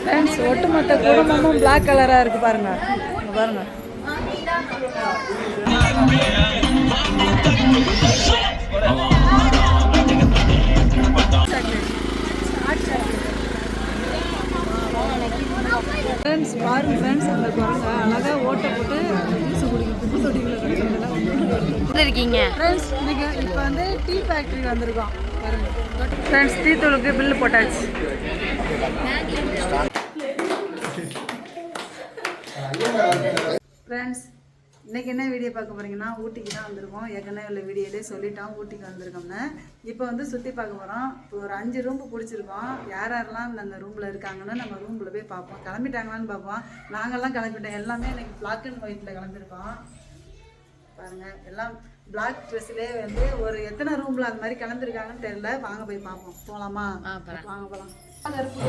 Friends ஒட்டுமொத்த குடும்பமும் black கலராக இருக்குது பாருங்க. பாருங்க ஃப்ரெண்ட்ஸ் பாருங்க ஃப்ரெண்ட்ஸ் அந்த குரங்க அழகாக ஓட்டை போட்டு ஜூஸ் குடிக்கும் குப்பை தொட்டிகளில் கிடைக்கிறதெல்லாம் இருக்கீங்க ஃப்ரெண்ட்ஸ். இன்னைக்கு இப்போ வந்து டீ ஃபேக்ட்ரி வந்திருக்கோம் பாருங்க ஃப்ரெண்ட்ஸ். டீ தூளுக்கு பில்லு போட்டாச்சு. ஃப்ரெண்ட்ஸ் இன்றைக்கி என்ன வீடியோ பார்க்க போகிறீங்கன்னா ஊட்டிக்கு தான் வந்திருக்கோம். ஏற்கனவே உள்ள வீடியோலேயே சொல்லிட்டோம் ஊட்டிக்கு வந்திருக்கோம்னு. இப்போ வந்து சுற்றி பார்க்க போகிறோம். இப்போ ஒரு 5 ரூம் பிடிச்சிருக்கோம். யார் யாரெல்லாம் அந்த ரூமில் இருக்காங்கன்னு நம்ம ரூமில் போய் பார்ப்போம். கிளம்பிட்டாங்களான்னு பார்ப்போம். நாங்கள்லாம் கிளம்பிட்டோம். எல்லாமே எனக்கு பிளாக் அண்ட் ஒயிட்டில் கிளம்பிருக்கோம் பாருங்கள். எல்லாம் பிளாக் ட்ரெஸ்லேயே வந்து ஒரு எத்தனை ரூமில் அந்த மாதிரி கிளம்பிருக்காங்கன்னு தெரியல. வாங்க போய் பார்ப்போம். போகலாமா? வாங்க போகலாம். கருப்பு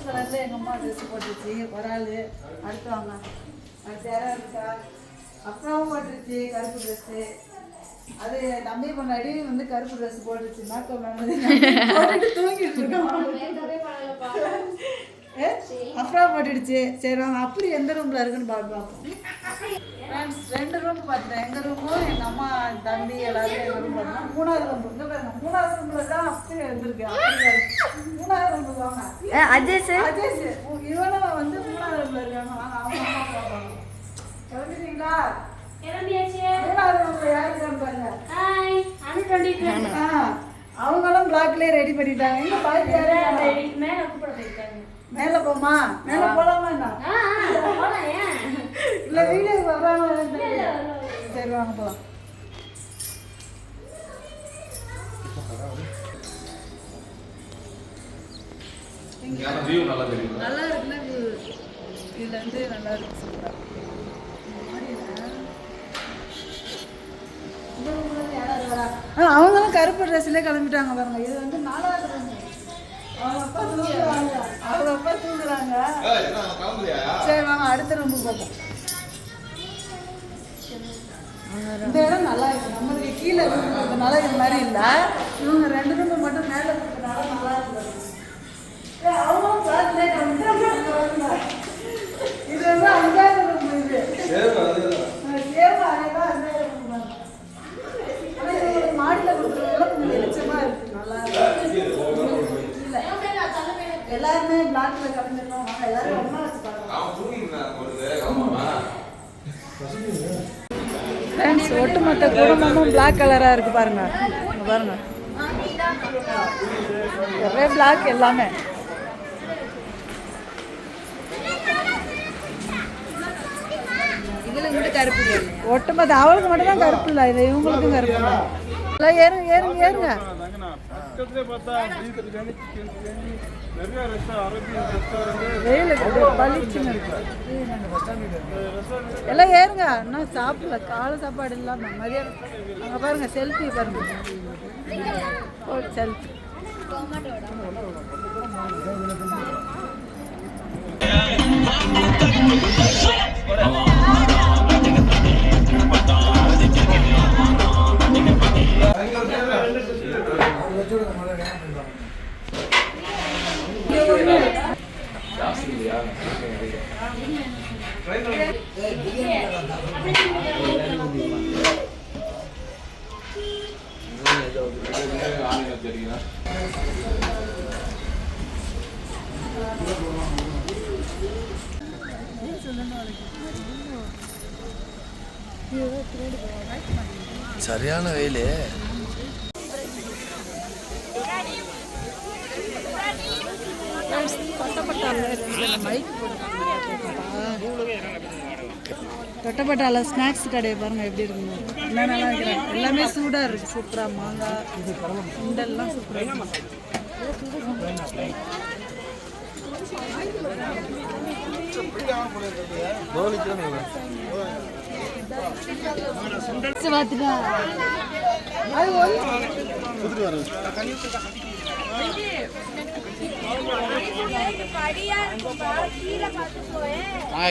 கலரில் எங்கள் அம்மா ட்ரெஸ் போட்டுருச்சு ஒரு ஆள். அடுத்து வாங்க சேராக இருக்கா அப்புறம் போட்டுருச்சு கருப்பு ட்ரெஸ்ஸு. அது தம்பி முன்னாடி வந்து கருப்பு ட்ரெஸ் போட்டுருச்சு. மேக்கப் போட்டுட்டு தூங்கிட்டு இருக்கோம். அப்புறம் போட்டுடுச்சு. சரி வாங்க அப்படி எந்த ரூமில் இருக்குன்னு பார்ப்போம். ஃப்ரெண்ட்ஸ் 2 ரூம் பார்த்துட்டேன். எங்கள் ரூமும் எங்கள் அம்மா தம்பி எல்லாரும் எங்கள் ரூம் பார்த்தோம். 3வது ரூம் இங்கே பாருங்க. 3வது ரூமில் தான் அப்படி வந்துருக்கு. 3வது ரூமுக்கு வாங்க. அஜேஷ் இவனும் வந்து 3வது ரூமில் இருக்காங்க. வாங்க அவங்க அம்மா பார்ப்பாங்க. கிளம்பிட்டீங்களா? மூணாவது ரூமில் யார் இருக்கான்னு பாருங்க. அவங்களும் பிளாக்லேயே ரெடி பண்ணிட்டாங்க. எங்க பாக்கி யாரும் மேலே போமா? மேலே போகலாமா? இல்லை வீடியோ வர்றாங்க. சரி வாங்க போகலாம். நல்லா இருக்குல்ல வியூ? இதுல இருந்து நல்லா இருக்கு. சூப்பரா அவங்களும் கருப்பு ட்ரெஸ்லேயே கிளம்பிட்டாங்க பாருங்க. இது வந்து 4வது ரூம். அவங்க அப்பா தூங்குறாங்க. சரி வாங்க அடுத்த ரூமுக்கு பார்ப்போம். இந்த இடம் நல்லா இருக்கு. நம்மளுக்கு கீழே இருக்கிறதுனால இது மாதிரி இல்லை. இவங்க 2 ரூம் மட்டும் மேலே இருக்கிறதுனால நல்லா இருக்கு. அவங்களும் கிளாஸ்லேயே கிளம்பிட்டாங்க. இது வந்து 5வது ரூம். இது சேவ் அதேதான் 5வது ரூம். மாடியில் கொடுக்குறதுனால கொஞ்சம் வெளிச்சமாக இருக்குது. நல்லா இருக்கு. எல்லாருமே பிளாக்ல கலந்துருக்கோம். எல்லாரும் ஒன்றா வச்சு ஃப்ரெண்ட்ஸ் ஒட்டுமொத்த குடும்பமும் பிளாக் கலராக இருக்குது பாருங்க. பாருங்க ஒரே பிளாக் எல்லாமே. இதில் இங்கிட்டு கருப்பு இல்லை. ஒட்டுமொத்த அவளுக்கு மட்டும் தான் கருப்பு இல்லை. இது இவங்களுக்கும் கருப்பு இல்லை. எல்லாம் ஏறுங்க ஏறுங்க ஏறுங்க. வெயில் பளிச்சுன்னு இருக்கு. எல்லாம் ஏறுங்க. இன்னும் சாப்பிடல. காலை சாப்பாடு இல்லாம மதியானம். அங்கே பாருங்க செல்ஃபி பாருங்க. செல்ஃபி சரியான வெயில். தொட்டப்பட்டால ஸ்நாக்ஸ் கடையை பாருங்க எப்படி இருக்குங்க. என்னென்ன இருக்கிறாங்க எல்லாமே சூடாக இருக்குது. சூப்பராக மாங்காய் சுண்டெல்லாம் சூப்பராக.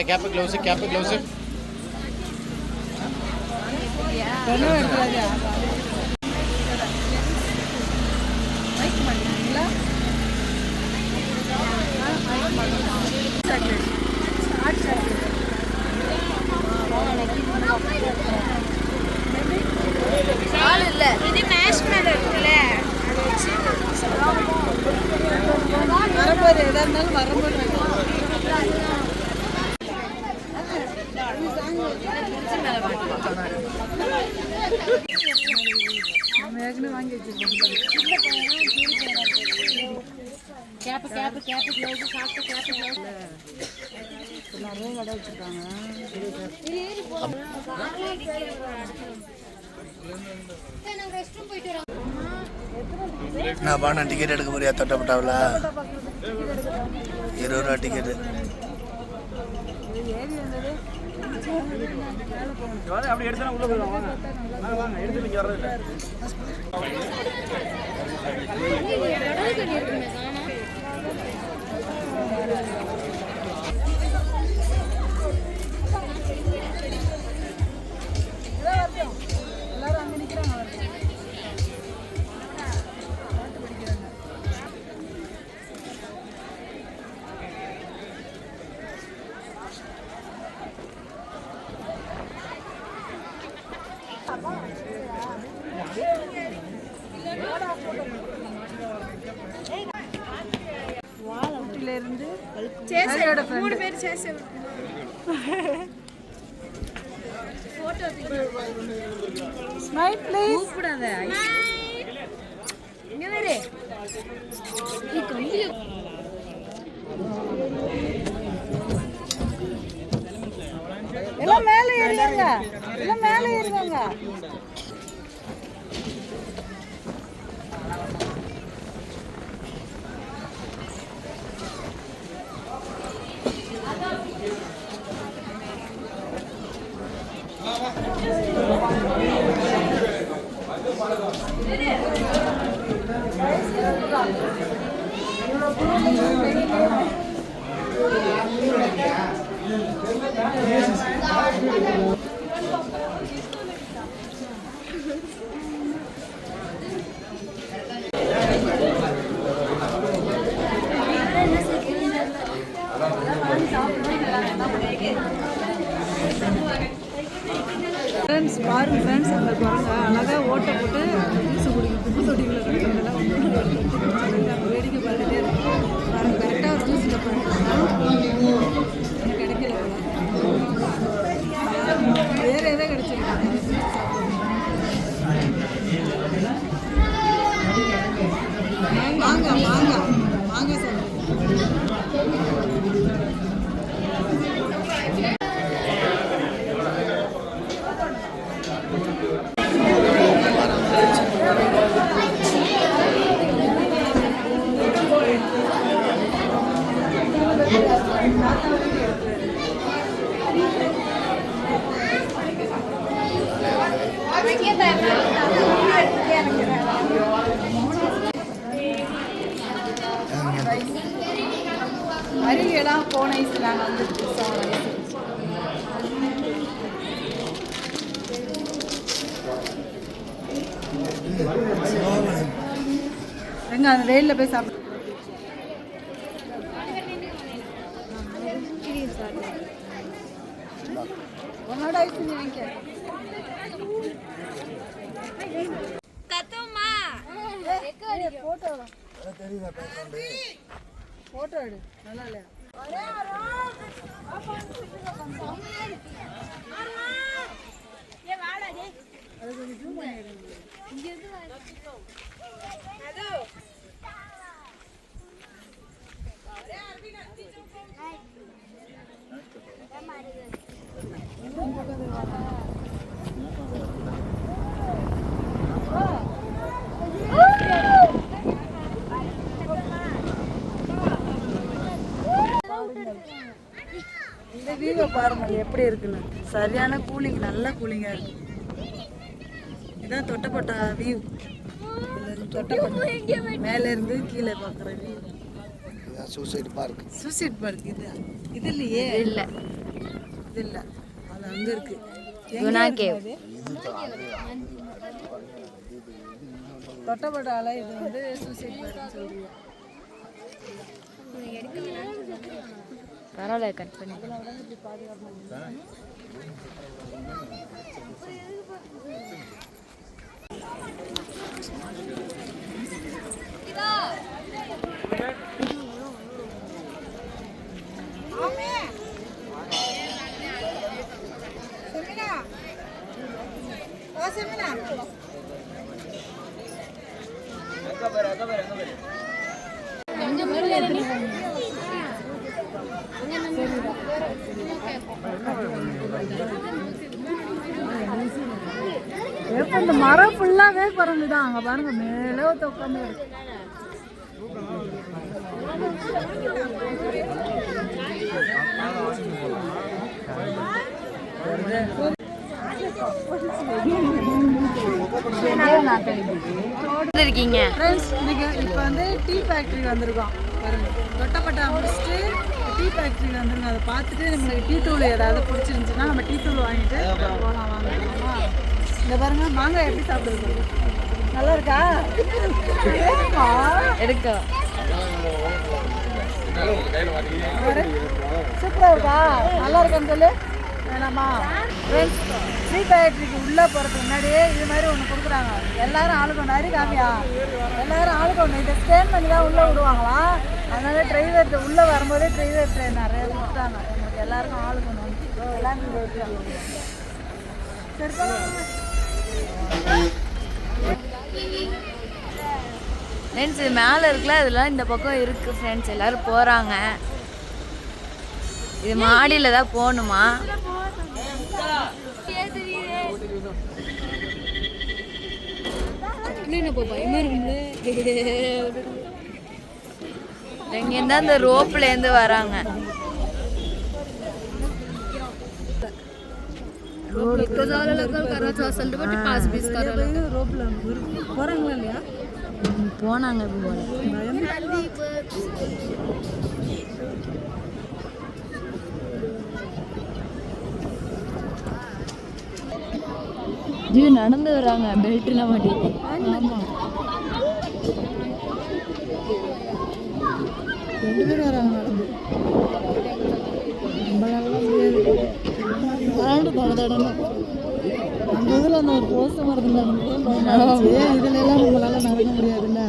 கேப் க்ளவுஸ் மைக் பண்ணிங்களா? Chocolate hot chocolate. இது மேஷ்மெலோ இருக்குல்ல வரும்போது எதாக இருந்தாலும் வரும்போது வைக்கலாம். நம்ம ஏற்கனவே வாங்கி வச்சிருக்கோம். கேப்பு கேப்பு கேப்பு க்ளவுஸ் சாப்பிட்ட கேப்பு க்ளவுஸ் நிறைய கடை வச்சுருக்காங்க. நான் பாண்ண டிக்கெட் எடுக்க போறியா தொட்டப்பட்டாவில் 20 ரூபா டிக்கெட்டு. அப்படி எடுத்தா உள்ள போயிடும். வாங்க எடுத்து நீங்க வர்றது எல்லாரும் அங்கே நிற்கிறாங்க. ஊட்டியிலேருந்து சேசையோட மூணு பேர் சேசை ஸ்மைல் ப்ளீஸ். கூப்பிடாத இங்க வேறு எல்லாம் மேலே ஏறுவாங்க, எல்லாம் மேலே ஏறுவாங்க. ஃப்ரெண்ட்ஸ் பாருங்க ஃப்ரெண்ட்ஸ், அந்த குரங்க அழகாக ஓட்டை போட்டு ஜூஸ் குடிக்கும். குப்பை தொட்டிகளில் கிடைக்கிறதெல்லாம் வந்து வேடிக்கை பார்த்துட்டே இருக்கும். பாருங்க கரெக்டாக ஒரு ஜூஸில் போயிருக்காங்க. கிடைக்கல வேறு எதோ கிடைச்சிருக்காங்க. வாங்க வாங்க வாங்க சார். அருவியெல்லாம் போன ஐஸ் நாங்கள் வந்து எங்க அந்த வெயிலில் போய் சாப்பிட்டு உன்னோட ஐஸ் நீ வாங்கிக்க. கத்துமா போட்டோ போட்டோ எடு. நல்லா இல்லையா? அது கொஞ்சம் ஜூம் பண்ணிடுங்க. இந்த வியூவை பாருங்க எப்படி இருக்குன்னு. சரியான கூலிங், நல்ல கூலிங்காக இருக்கு. இதான் தொட்டப்பட்ட வியூ. தொட்டப்பட்ட மேலே இருந்து கீழே பார்க்குற view. Suicide park. Suicide park இது இது இல்லையே. இல்லை இது இல்லை, அது அங்கே இருக்கு. குணா கேவ். தொட்டப்பட்ட ஆலை இது வந்து சூசைட் பார்க்னு சொல்றீங்க. பரவாயில்ல கட் பண்ணி இந்த மரம் ஃபுல்லாவே குரங்கு தான். அங்க பாருங்க மேலே உட்காந்து இருக்கீங்க. இப்போ வந்து டீ ஃபேக்ட்ரி வந்திருக்கோம். பாருங்க தொட்டப்பட்டா முடிச்சுட்டு டீ ஃபேக்ட்ரியில் வந்துருங்க. அதை பார்த்துட்டு நம்மளுக்கு டீ தூள் ஏதாவது பிடிச்சிருந்துச்சுன்னா நம்ம டீ தூள் வாங்கிட்டு போகலாம். வாங்கிக்கலாமா? இந்த பாருங்க மாங்காய் எப்படி சாப்பிடுறது? நல்லா இருக்கா? எடுக்க சூப்பராக இருக்கா? நல்லா இருக்கான்னு சொல்லு. வேணாமா? டீ ஃபேக்ட்ரிக்கு உள்ளே போகிறதுக்கு முன்னாடியே இது மாதிரி ஒன்று கொடுக்குறாங்க. எல்லாரும் ஆளுக்கு ஒன்று அரி காமியா, எல்லாரும் ஆளுக்கு ஒன்று இதை ஸ்கேன் பண்ணி தான் உள்ளே விடுவாங்களாம். அதனால டிரைவர் உள்ளே வரும்போதே டிரைவர் ட்ரெயின் நிறைய கொடுத்தாங்க. எங்களுக்கு எல்லாருக்கும் ஆளுக்கு ஒன்று வந்து எல்லாரும் ஃப்ரெண்ட்ஸ் இது மேலே இருக்குல்ல, இதெல்லாம் இந்த பக்கம் இருக்குது ஃப்ரெண்ட்ஸ். எல்லோரும் போகிறாங்க. இது மாடியில் தான் போகணுமா? இங்கேருந்து அந்த ரோப்லேருந்து வராங்க. போகிறாங்களா இல்லையா? போனாங்க போல. ஜீவி நடந்து வராங்க பெல்ட்லாம் மாட்டிட்டு. ஆமாம் 2 பேர் வராங்க நடந்து. நம்மளால முடியாது. தடணும் அந்த இதில் அந்த ஒரு போஸ்ட் மரத்தில் இதுல எல்லாம் நம்மளால நடக்க முடியாதுல்ல.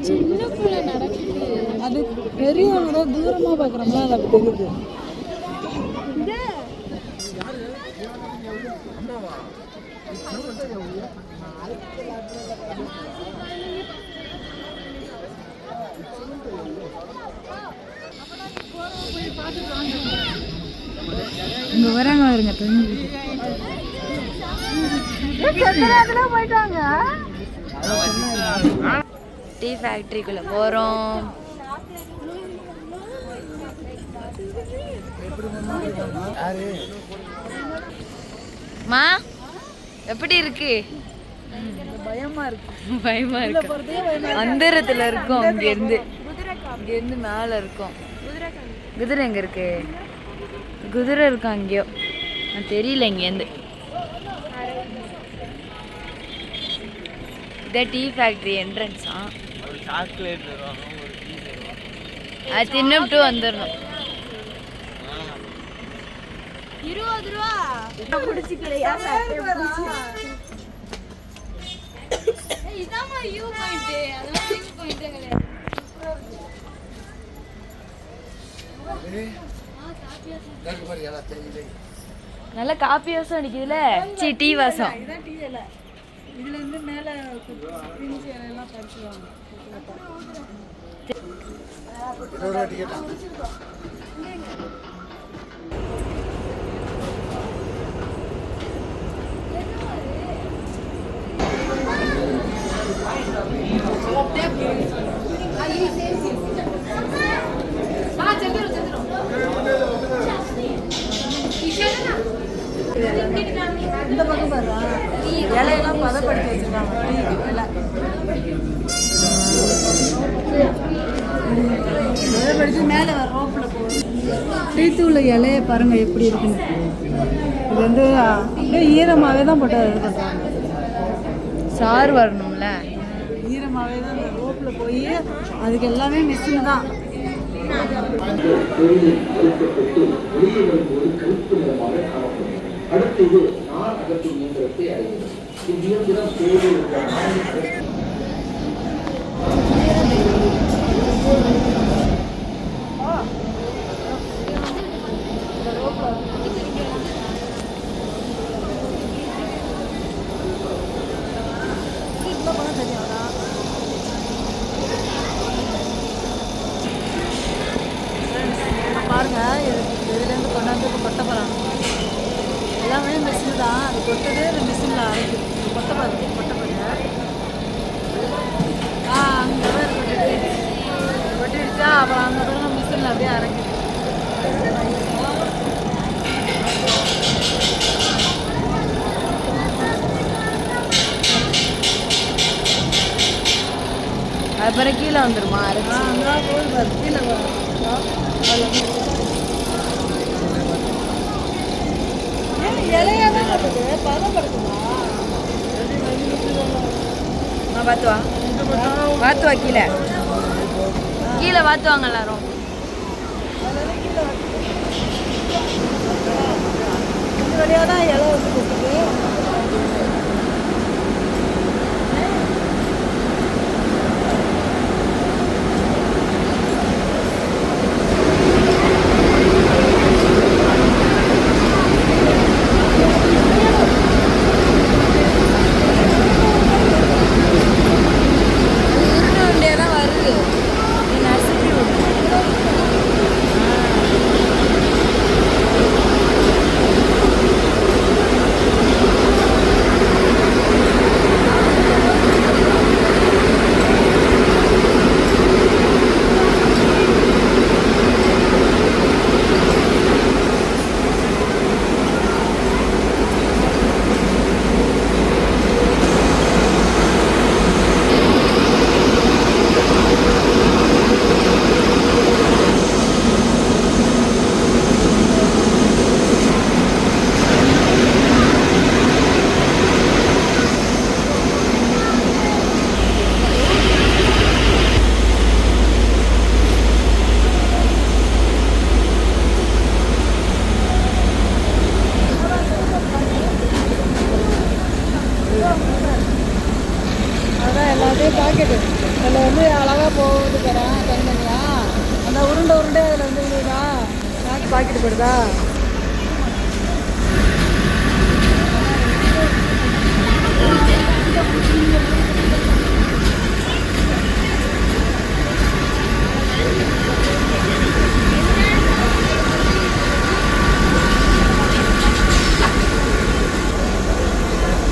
சின்ன பிள்ளை நடக்குது. அது பெரியவங்க தான் தூரமாக பார்க்குறோம்ல, அது தெரியுது. இங்கே வராங்க வருங்க போயிட்டாங்க. டீ ஃபேக்ட்ரிக்குள்ள போறோம். மா எப்படி இருக்கு? பயமா இருக்கு. பயமா இருக்கு. அந்தரத்துல இருக்கும். இங்க இருந்து மேல இருக்கும். குதிரை எங்க இருக்கு? குதிரை இருக்கா அங்கேயோ, தெரியல. இங்கேருந்து இதான் டீ ஃபேக்ட்ரி என்ட்ரன்ஸா. அது தின்னுட்டு வந்துடணும். 20 ரூபா பிடிச்சிக்கலையா? நல்ல காப்பி வாசம் அடிக்குதுல. டீ வாசம். இதுல இருந்து மேல பிரிஞ்சு எல்லாம் பறிச்சுவாங்க. இந்த பக்கம் பாருங்க, இலையெல்லாம் பதப்படுத்தி வச்சிருக்காங்க. பதப்படுத்தி மேலே வர ரோப்பில் போகுது. டீத்தூள் இலையை பாருங்க எப்படி இருக்குன்னு. இது வந்து அப்படியே ஈரமாகவே தான் போட்டு இது பண்ணுறாங்க. சாறு வரணும்ல, ஈரமாகவே தான் அந்த ரோப்பில் போய் அதுக்கு எல்லாமே மிஷின் தான். அடுத்து இது நார் அகற்றும் இயந்திரத்தை அடைகிறது. இவ்வியந்திரம் பாருங்க, இதுலேருந்து கொண்டாந்து இப்போ கொட்ட போகிறாங்க. எல்லாமே மிஷின் தான், அது கொட்டது இந்த மிஷினில் அரைக்குது. கொட்டப்படுங்க அங்கே தான் கொட்டிடுச்சா, அப்புறம் அங்கே தான் மிஷினில் அப்படியே அரைக்குது. அப்புறம் கீழே வந்துருமா? அங்கே போய் கீழே இலையா தான் கட்டுது, பதப்படுத்துமா? வாத்துவா வாத்துவா கீழே கீழே வாத்துவாங்க எல்லாரும். இந்த வழியாக தான் இலை வந்து கொடுக்குது. அதான் எல்லாத்தையும் பாக்கெட்டு அதில் வந்து அழகாக போகுது தரேன் தனித்தனியாக. அந்த உருண்டை அதில் வந்து விழுதா, பாக்கெட்டு போடுதா.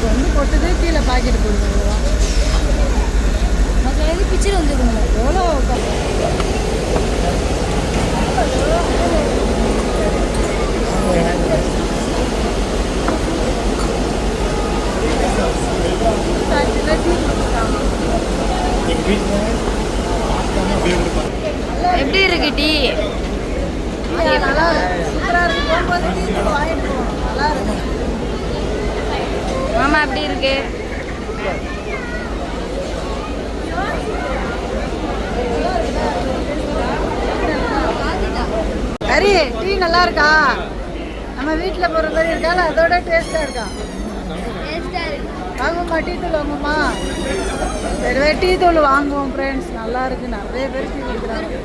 வந்து கொட்டுது, கீழே பாக்கெட்டு போடுது. மக்களுக்கு பிச்சர் வந்துருக்குங்களா? எவ்வளோ எப்படி இருக்கு டீ? நல்லா இருக்கு, சூப்பராக இருக்கு. போகும்போது டீ வாங்கிட்டு போகணும், நல்லா இருக்கு. மாமா எப்படி இருக்கு? ஹரி, டீ நல்லா இருக்கா? நம்ம வீட்டில் போகிற மாதிரி இருக்கா இல்லை அதோட டேஸ்ட்டாக இருக்கா? வாங்குவோம்மா, டீ தூள் வாங்குவோம்மா. சரி, டீ தூள் வாங்குவோம் ஃப்ரெண்ட்ஸ். நல்லா இருக்கு, நிறைய பேர் டீ குடிக்கிறாங்க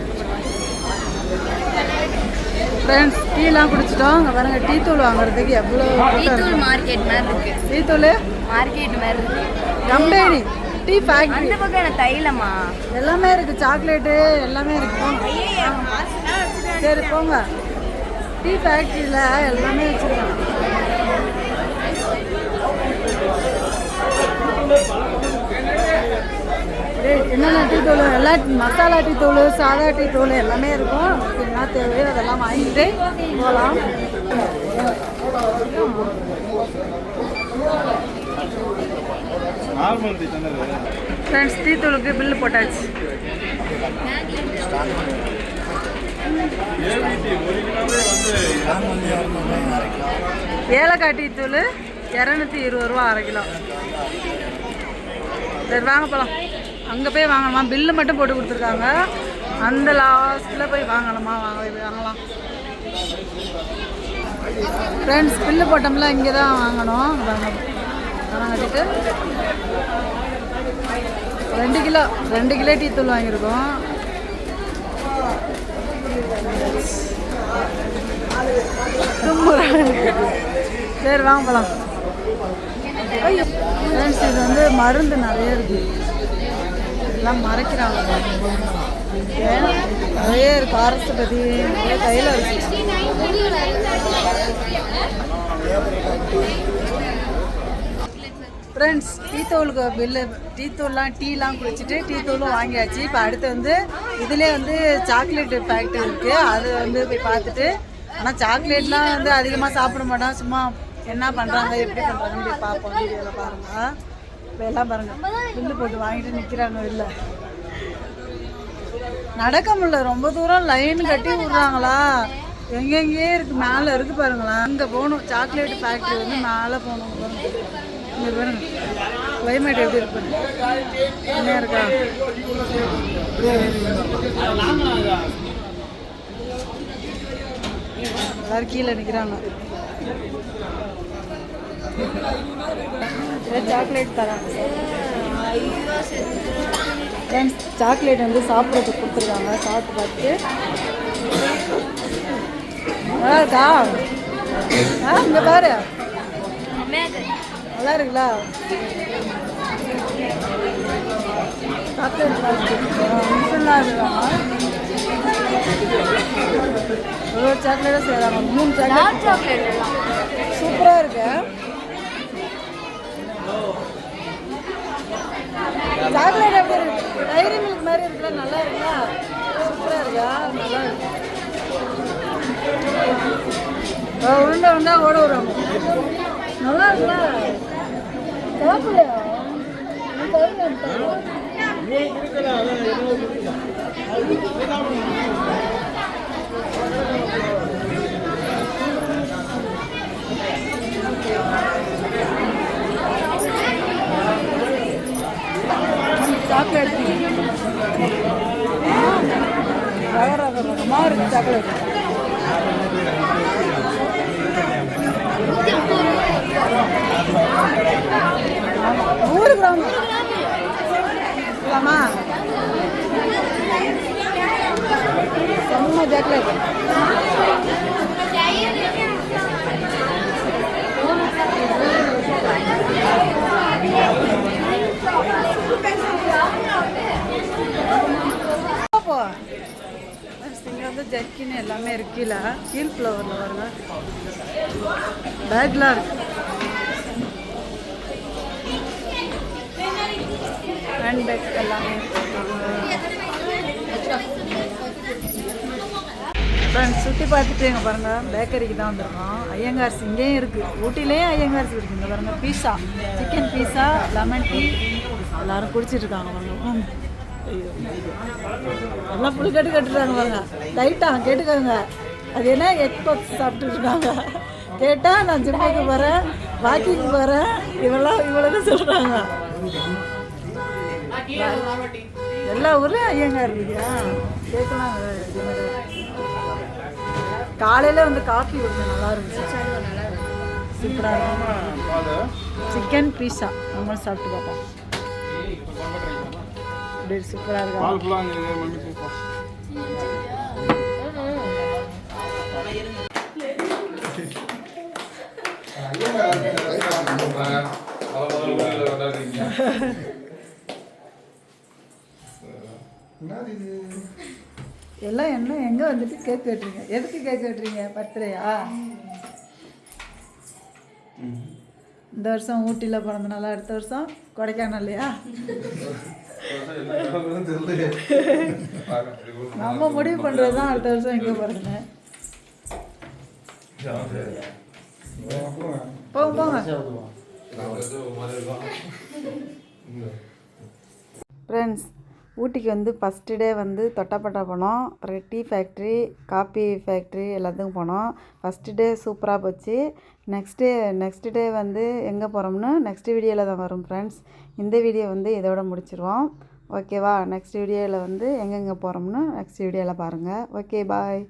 ஃப்ரெண்ட்ஸ். டீலாம் குடிச்சிட்டோம். அங்கே பாருங்க, டீ தூள் வாங்குறதுக்கு எவ்வளோ. டீ தூள் மார்க்கெட் மாதிரி இருக்கு. டீ தூள் மார்க்கெட் மாதிரி இருக்கு. Company tea factory. அந்த பக்கம் என்ன தைலமா? எல்லாமே இருக்கு, சாக்லேட்டு எல்லாமே இருக்கு. போங்க. சரி போங்க. டீ ஃபேக்ட்ரியில் எல்லாமே வச்சுருக்காங்க. என்னென்ன டீ தூள் எல்லாம், மசாலா டீ தூள், சாதா டீ தூள் எல்லாமே இருக்கும். என்ன தேவையோ அதெல்லாம் வாங்கிட்டு போகலாம். ஃப்ரெண்ட்ஸ், டீ தூளுக்கு பில்லு போட்டாச்சு. ஏலக்காய் டீ தூள் 220 ரூபா அரை கிலோ. சரி வாங்க போகலாம். அங்கே போய் வாங்கணுமா, பில்லு மட்டும் போட்டு கொடுத்துருக்காங்க. அந்த லாஸ்ட்டில் போய் வாங்கணுமா வாங்கலாம். ஃப்ரெண்ட்ஸ் பில்லு போட்டோம்ல இங்கே தான் வாங்கணும். பணம் கட்டிட்டு 2 கிலோ டீ தூள் வாங்கியிருக்கோம். சரி வாங்க போகலாம். ஃப்ரெண்ட்ஸ் இது வந்து மருந்து நிறைய இருக்குது, எல்லாம் மறைக்கிறாங்க. நிறைய இருக்குது, அரசு பற்றி நிறைய கையில் இருக்குது. ஃப்ரெண்ட்ஸ் டீ தூளுக்கு பில்லு, டீலாம் குடிச்சிட்டு டீ தூளும் வாங்கியாச்சு. இப்போ அடுத்து வந்து இதிலே வந்து சாக்லேட் ஃபேக்ட்ரி இருக்குது, அது வந்து போய் பார்த்துட்டு. ஆனால் சாக்லேட்லாம் வந்து அதிகமாக சாப்பிட மாட்டோம், சும்மா என்ன பண்ணுறாங்க எப்படி பண்ணுறாங்கன்னு போய் பார்ப்போம். வீடியோவில் பாருங்கள். இப்போ எல்லாம் பாருங்கள் பில்லு போட்டு வாங்கிட்டு நிற்கிறாங்க. இல்லை நடக்க முடியல, ரொம்ப தூரம் லைன் கட்டி விட்றாங்களா. எங்கெங்கேயே இருக்குது, மேலே இருக்குது பாருங்களேன். இங்கே போகணும், சாக்லேட் ஃபேக்ட்ரி வந்து மேலே போகணும். இங்கே பாருங்க கிளைமேட் எப்படி இருக்கு, செம்மையாக இருக்கா. எல்லாரும் கீழே நிற்கிறாங்க. சாக்லேட் தராங்க. சாக்லேட் வந்து சாப்பிட்றதுக்கு கொடுத்துருக்காங்க. சாப்பிட்டு பார்த்துட்டு நல்லா இருக்கா? இங்கே பாரு நல்லா இருக்குங்களா? சாக்லேட் மிஷின்லாம் இருக்காங்க. ஒரு சாக்லேட்டாக செய்கிறாங்க. 3 சாக்லேட் சூப்பராக இருக்கு. சாக்லேட் எப்படி இருக்கு? டைரி மில்க் மாதிரி இருக்குல்ல, நல்லா இருக்குல்ல, சூப்பராக இருக்கா? நல்லா இருக்கு. உருண்டை ஓட விடுறாங்க. நல்லா இருக்குல்ல, சாப்பிடலையா? சாக்லேட் ரகரகமாக இருக்குது சாக்லேட். 100 கிராம் இல்லாமா? செம்ம சாக்லேட். இங்கே வந்து ஜர்க்கின் எல்லாமே இருக்குல்ல, கீழ் ஃப்ளவரில் வருங்க. பேக்லாம் இருக்கு, ஹேண்ட் பேக் எல்லாமே ஃப்ரெண்ட்ஸ். சுற்றி பார்த்துட்டு எங்கே பாருங்கள், பேக்கரிக்கு தான் வந்திருக்கோம். ஐயங்கார்ஸ் இங்கேயும் இருக்குது, ஊட்டிலேயும் ஐயங்கார்ஸ் இருக்குது. இங்கே பாருங்கள் பீஸா, சிக்கன் பீஸா, லெமன் டீ எல்லோரும் குடிச்சிட்ருக்காங்க பாருங்க. ஐயோ எல்லாம் புளி கட்டுறாங்க பாருங்க. லைட்டாக கேட்டுக்கோங்க, அது என்ன எக் பப்ஸ் சாப்பிட்டுட்டு இருக்காங்க. கேட்டால் நான் ஜிம்முக்கு போகிறேன், வாக்கிங் போகிறேன், இவ்வளோ சொல்கிறாங்க. எல்லா ஊர்லேயும் ஐயங்கார் இருக்கியா கேட்கலாம். காலையில் வந்து காஃபி குடிச்சேன், நல்லா இருந்துச்சு, சூப்பராக இருக்கும். சிக்கன் பீஸா நம்மளும் சாப்பிட்டு பார்ப்போம். அப்படி சூப்பராக இருக்கும். எல்லாம் என்ன எங்கே வந்துட்டு கேக் வெட்டுறீங்க? எதுக்கு கேக் வெட்டுறீங்க? பர்த்டேயா? இந்த வருஷம் ஊட்டியில் பிறந்தனால அடுத்த வருஷம் கொடைக்கானல்லையா? நம்ம முடிவு பண்ணுறது தான் அடுத்த வருஷம் எங்கே போகிறேன்னு. போங்க ஃப்ரெண்ட்ஸ். ஊட்டிக்கு வந்து ஃபஸ்ட்டு டே வந்து தொட்டப்பட்டா போனோம், அப்புறம் டீ ஃபேக்ட்ரி, காஃபி ஃபேக்ட்ரி எல்லாத்துக்கும் போனோம். ஃபஸ்ட்டு டே சூப்பராக போச்சு. நெக்ஸ்ட் டே வந்து எங்கே போகிறோம்னு நெக்ஸ்ட் வீடியோவில் தான் வரும் ஃப்ரெண்ட்ஸ். இந்த வீடியோ வந்து இதோட முடிச்சிருவோம். ஓகேவா? நெக்ஸ்ட் வீடியோவில் வந்து எங்கெங்கே போகிறோம்னு நெக்ஸ்ட் வீடியோவில் பாருங்கள். Okay bye.